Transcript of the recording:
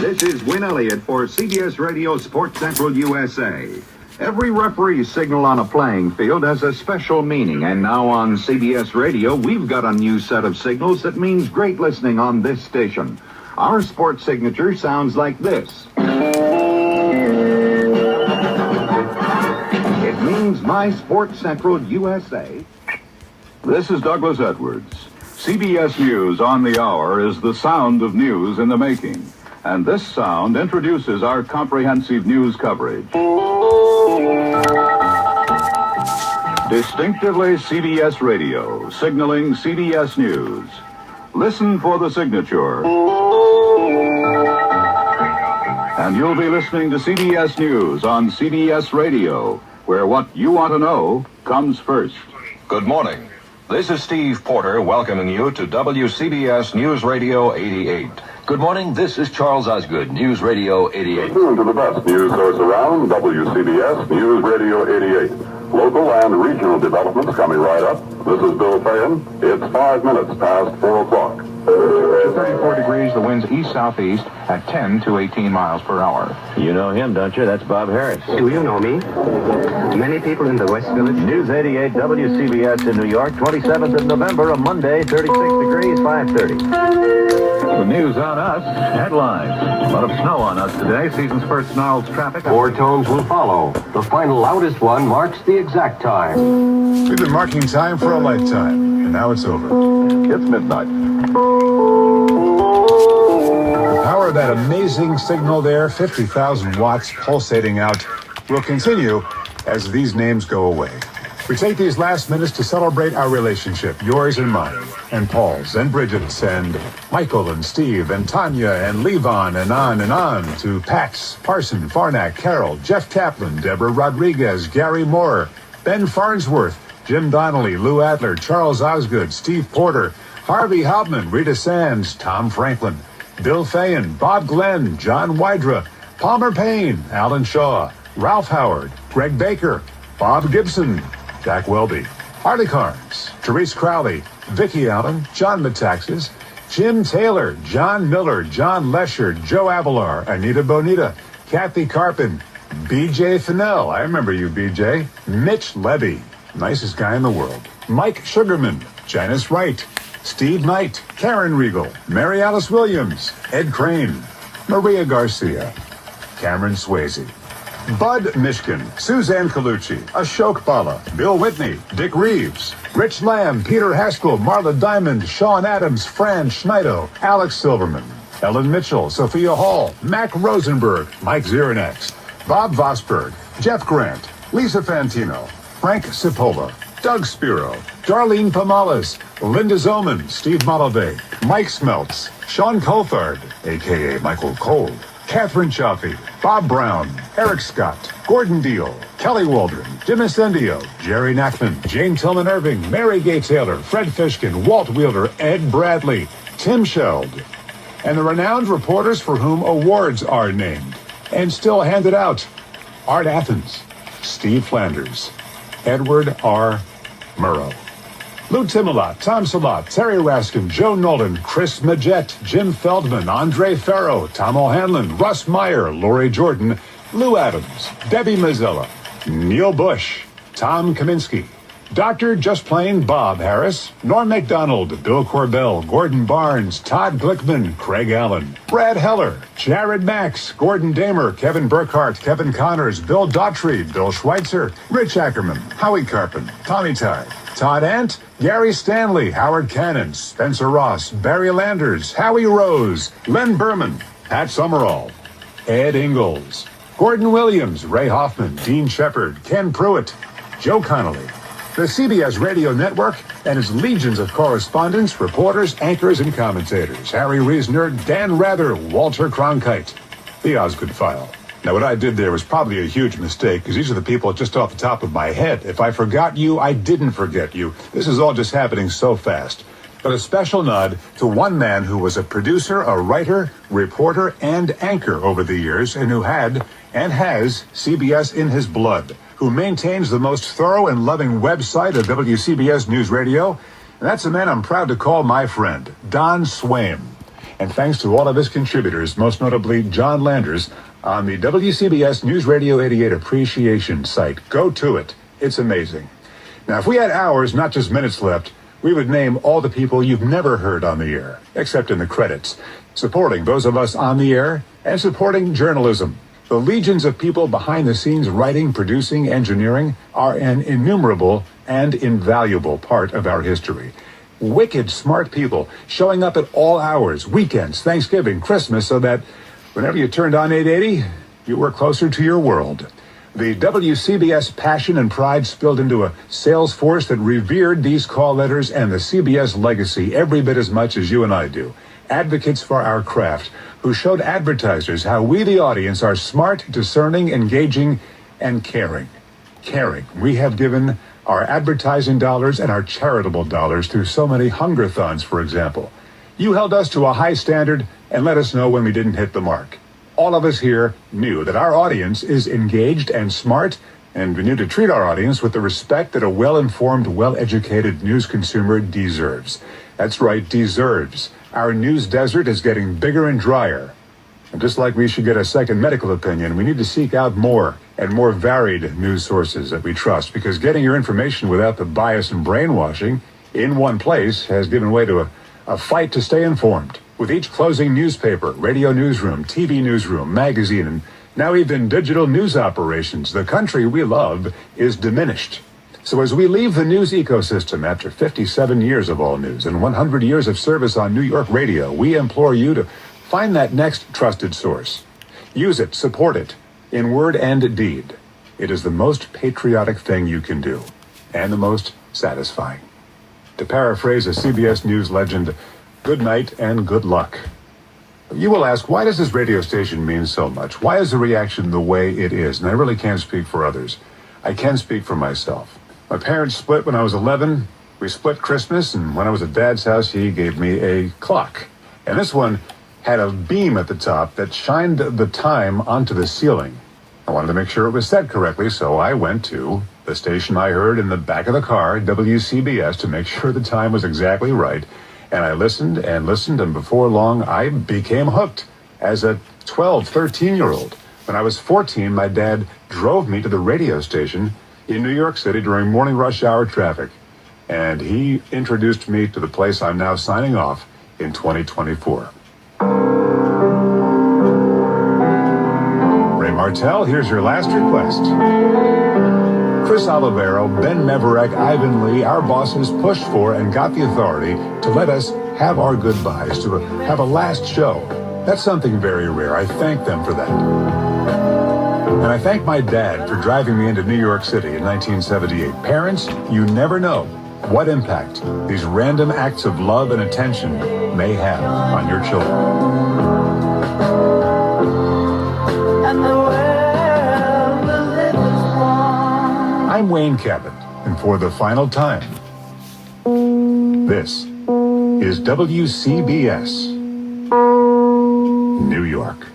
This is Win Elliott for CBS Radio Sports Central USA. Every referee signal on a playing field has a special meaning, and now on CBS Radio, we've got a new set of signals that means great listening on this station. Our sports signature sounds like this. It means My Sports Central USA. This is Douglas Edwards. CBS News on the Hour is the sound of news in the making. And this sound introduces our comprehensive news coverage. Distinctively CBS Radio, signaling CBS News. Listen for the signature. And you'll be listening to CBS News on CBS Radio, where what you want to know comes first. Good morning. This is Steve Porter welcoming you to WCBS Newsradio 88. Good morning. This is Charles Osgood, News Radio 88. Tune to the best news source around, WCBS News Radio 88. Local and regional developments coming right up. This is Bill Fayen. It's 5 minutes past 4 o'clock. 34 degrees, the wind's east-southeast at 10 to 18 miles per hour. You know him, don't you? That's Bob Harris. Do you know me? Many people in the West Village. News 88 WCBS in New York, 27th of November, a Monday, 36 degrees, 5:30. The news on us, headlines. A lot of snow on us today. Season's first snarled traffic. Four tones will follow. The final loudest one marks the exact time. We've been marking time for a lifetime, and now it's over. It's midnight. The power of that amazing signal there, 50,000 watts pulsating out, will continue as these names go away. We take these last minutes to celebrate our relationship, yours and mine, and Paul's, and Bridget's, and Michael, and Steve, and Tanya, and Levon, and on, to Pat's, Parson, Farnack, Carol, Jeff Kaplan, Deborah Rodriguez, Gary Moore, Ben Farnsworth, Jim Donnelly, Lou Adler, Charles Osgood, Steve Porter, Harvey Hauptman, Rita Sands, Tom Franklin, Bill Fayen, Bob Glenn, John Wydra, Palmer Payne, Alan Shaw, Ralph Howard, Greg Baker, Bob Gibson, Jack Welby, Harley Carnes, Therese Crowley, Vicki Allen, John Metaxas, Jim Taylor, John Miller, John Lesher, Joe Avalar, Anita Bonita, Kathy Carpin, BJ Fennell, I remember you, BJ, Mitch Levy, nicest guy in the world, Mike Sugarman, Janice Wright, Steve Knight, Karen Riegel, Mary Alice Williams, Ed Crane, Maria Garcia, Cameron Swayze, Bud Mishkin, Suzanne Colucci, Ashok Bala, Bill Whitney, Dick Reeves, Rich Lamb, Peter Haskell, Marla Diamond, Sean Adams, Fran Schneido, Alex Silverman, Ellen Mitchell, Sophia Hall, Mac Rosenberg, Mike Zirinax, Bob Vosberg, Jeff Grant, Lisa Fantino, Frank Cipolla, Doug Spiro, Darlene Pomales, Linda Zoman, Steve Malave, Mike Smeltz, Sean Coulthard, a.k.a. Michael Cole, Catherine Chaffee, Bob Brown, Eric Scott, Gordon Deal, Kelly Waldron, Jim Incendio, Jerry Knackman, Jane Tillman Irving, Mary Gay Taylor, Fred Fishkin, Walt Wheeler, Ed Bradley, Tim Sheld, and the renowned reporters for whom awards are named and still handed out. Art Athens, Steve Flanders, Edward R. Murrow, Lou Timolot, Tom Salat, Terry Raskin, Joe Nolan, Chris Majette, Jim Feldman, Andre Farrow, Tom O'Hanlon, Russ Meyer, Lori Jordan, Lou Adams, Debbie Mazzella, Neil Bush, Tom Kaminsky, Dr. Just Plain Bob Harris, Norm MacDonald, Bill Corbell, Gordon Barnes, Todd Glickman, Craig Allen, Brad Heller, Jared Max, Gordon Damer, Kevin Burkhart, Kevin Connors, Bill Daughtry, Bill Schweitzer, Rich Ackerman, Howie Carpin, Tommy Tye, Todd Ant, Gary Stanley, Howard Cannon, Spencer Ross, Barry Landers, Howie Rose, Len Berman, Pat Summerall, Ed Ingalls, Gordon Williams, Ray Hoffman, Dean Shepard, Ken Pruitt, Joe Connolly, the CBS Radio Network and its legions of correspondents, reporters, anchors, and commentators. Harry Reisner, Dan Rather, Walter Cronkite. The Osgood File. Now, what I did there was probably a huge mistake, because these are the people just off the top of my head. If I forgot you, I didn't forget you. This is all just happening so fast. But a special nod to one man who was a producer, a writer, reporter, and anchor over the years, and who had and has CBS in his blood, who maintains the most thorough and loving website of WCBS Newsradio. And that's a man I'm proud to call my friend, Don Swaim. And thanks to all of his contributors, most notably John Landers, on the WCBS News Radio 88 Appreciation site. Go to it. It's amazing. Now, if we had hours, not just minutes left, we would name all the people you've never heard on the air, except in the credits, supporting those of us on the air and supporting journalism. The legions of people behind the scenes writing, producing, engineering are an innumerable and invaluable part of our history. Wicked smart people showing up at all hours, weekends, Thanksgiving, Christmas, so that whenever you turned on 880, you were closer to your world. The WCBS passion and pride spilled into a sales force that revered these call letters and the CBS legacy every bit as much as you and I do. Advocates for our craft who showed advertisers how we, the audience, are smart, discerning, engaging, and caring. Caring. We have given our advertising dollars and our charitable dollars through so many hungerthons, for example. You held us to a high standard and let us know when we didn't hit the mark. All of us here knew that our audience is engaged and smart, and we knew to treat our audience with the respect that a well-informed, well-educated news consumer deserves. That's right, deserves. Our news desert is getting bigger and drier. And just like we should get a second medical opinion, we need to seek out more and more varied news sources that we trust, because getting your information without the bias and brainwashing in one place has given way to a fight to stay informed. With each closing newspaper, radio newsroom, TV newsroom, magazine, and now even digital news operations, the country we love is diminished. So as we leave the news ecosystem after 57 years of all news and 100 years of service on New York radio, we implore you to find that next trusted source. Use it, support it, in word and deed. It is the most patriotic thing you can do, and the most satisfying. To paraphrase a CBS News legend, good night and good luck. You will ask, why does this radio station mean so much? Why is the reaction the way it is? And I really can't speak for others. I can speak for myself. My parents split when I was 11. We split Christmas, and when I was at Dad's house, he gave me a clock. And this one had a beam at the top that shined the time onto the ceiling. I wanted to make sure it was set correctly, so I went to the station I heard in the back of the car, WCBS, to make sure the time was exactly right. And I listened and listened, and before long, I became hooked as a 12, 13-year-old. When I was 14, my dad drove me to the radio station in New York City during morning rush hour traffic. And he introduced me to the place I'm now signing off in 2024. Ray Martell, here's your last request. Chris Olivero, Ben Meverek, Ivan Lee, our bosses pushed for and got the authority to let us have our goodbyes, to have a last show. That's something very rare. I thank them for that. And I thank my dad for driving me into New York City in 1978. Parents, you never know what impact these random acts of love and attention may have on your children. I'm Wayne Cabot, and for the final time, this is WCBS New York.